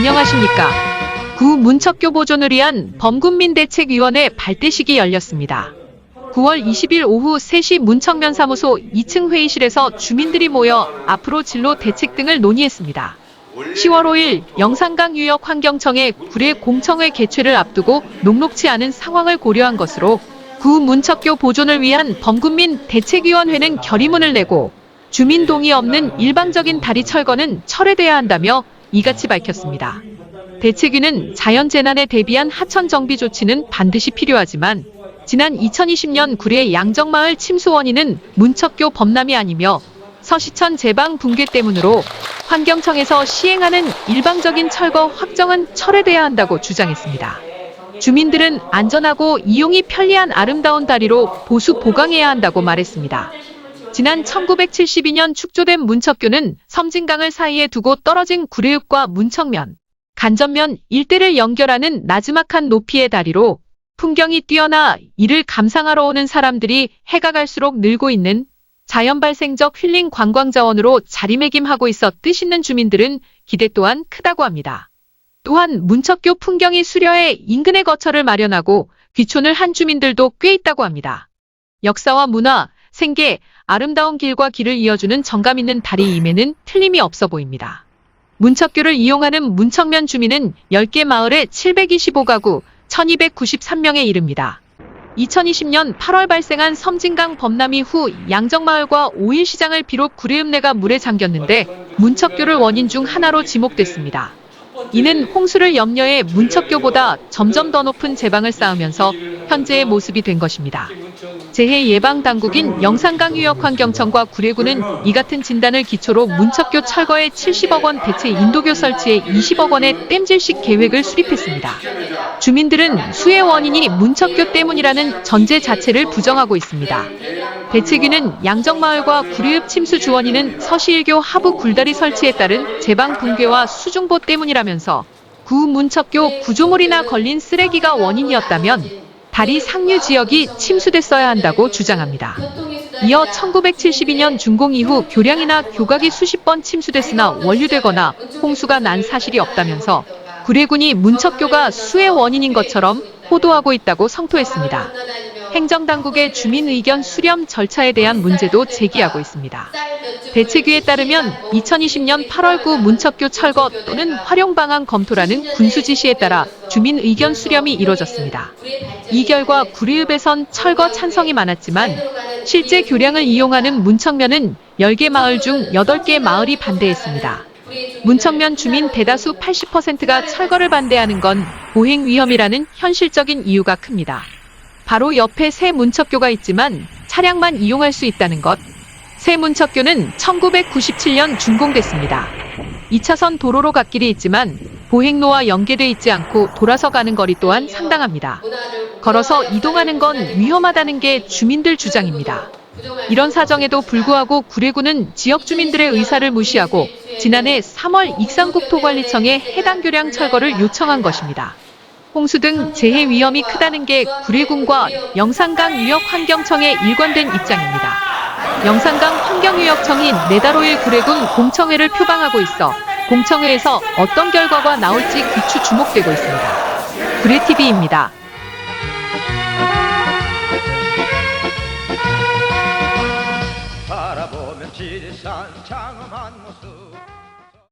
안녕하십니까. 구 문척교 보존을 위한 범군민대책위원회 발대식이 열렸습니다. 9월 20일 오후 3시 문척면 사무소 2층 회의실에서 주민들이 모여 앞으로 진로 대책 등을 논의했습니다. 10월 5일 영산강유역환경청의 구례 공청회 개최를 앞두고 녹록치 않은 상황을 고려한 것으로 구 문척교 보존을 위한 범군민 대책위원회는 결의문을 내고 주민 동의 없는 일방적인 다리 철거는 철회돼야 한다며 이같이 밝혔습니다. 대책위는 자연재난에 대비한 하천 정비 조치는 반드시 필요하지만 지난 2020년 구례 양정마을 침수 원인은 문척교 범람이 아니며 서시천 제방 붕괴 때문으로 환경청에서 시행하는 일방적인 철거 확정은 철회돼야 한다고 주장했습니다. 주민들은 안전하고 이용이 편리한 아름다운 다리로 보수 보강해야 한다고 말했습니다. 지난 1972년 축조된 문척교는 섬진강을 사이에 두고 떨어진 구례읍과 문척면, 간전면 일대를 연결하는 나지막한 높이의 다리로 풍경이 뛰어나 이를 감상하러 오는 사람들이 해가 갈수록 늘고 있는 자연발생적 힐링 관광자원으로 자리매김하고 있어 뜻있는 주민들은 기대 또한 크다고 합니다. 또한 문척교 풍경이 수려해 인근에 거처를 마련하고 귀촌을 한 주민들도 꽤 있다고 합니다. 역사와 문화, 생계, 아름다운 길과 길을 이어주는 정감 있는 다리임에는 틀림이 없어 보입니다. 문척교를 이용하는 문척면 주민은 10개 마을에 725가구, 1293명에 이릅니다. 2020년 8월 발생한 섬진강 범람 이후 양정마을과 오일시장을 비롯 구례읍 내가 물에 잠겼는데 문척교를 원인 중 하나로 지목됐습니다. 이는 홍수를 염려해 문척교보다 점점 더 높은 제방을 쌓으면서 현재의 모습이 된 것입니다. 재해 예방 당국인 영산강유역환경청과 구례구는 이 같은 진단을 기초로 문척교 철거에 70억 원 대체 인도교 설치에 20억 원의 땜질식 계획을 수립했습니다. 주민들은 수해 원인이 문척교 때문이라는 전제 자체를 부정하고 있습니다. 대책위는 양정마을과 구례읍 침수 주원인은 서시일교 하부 굴다리 설치에 따른 제방 붕괴와 수중보 때문이라면서 구 문척교 구조물이나 걸린 쓰레기가 원인이었다면 다리 상류 지역이 침수됐어야 한다고 주장합니다. 이어 1972년 준공 이후 교량이나 교각이 수십 번 침수됐으나 원류되거나 홍수가 난 사실이 없다면서 구례군이 문척교가 수해 원인인 것처럼 호도하고 있다고 성토했습니다. 행정당국의 주민 의견 수렴 절차에 대한 문제도 제기하고 있습니다. 대책위에 따르면 2020년 8월 구 문척교 철거 또는 활용 방안 검토라는 군수 지시에 따라 주민 의견 수렴이 이뤄졌습니다. 이 결과 구례읍에선 철거 찬성이 많았지만 실제 교량을 이용하는 문척면은 10개 마을 중 8개 마을이 반대했습니다. 문척면 주민 대다수 80%가 철거를 반대하는 건 보행 위험이라는 현실적인 이유가 큽니다. 바로 옆에 새 문척교가 있지만 차량만 이용할 수 있다는 것. 새 문척교는 1997년 준공됐습니다. 2차선 도로로 갓길이 있지만 보행로와 연계돼 있지 않고 돌아서 가는 거리 또한 상당합니다. 걸어서 이동하는 건 위험하다는 게 주민들 주장입니다. 이런 사정에도 불구하고 구례구는 지역 주민들의 의사를 무시하고 지난해 3월 익산국토관리청에 해당 교량 철거를 요청한 것입니다. 홍수 등 재해 위험이 크다는 게 구례군과 영산강유역환경청의 일관된 입장입니다. 영산강 환경유역청이 내달 5일 구례군 공청회를 표방하고 있어 공청회에서 어떤 결과가 나올지 귀추 주목되고 있습니다. 구례TV입니다. 바라보면 지리산 장엄한 모습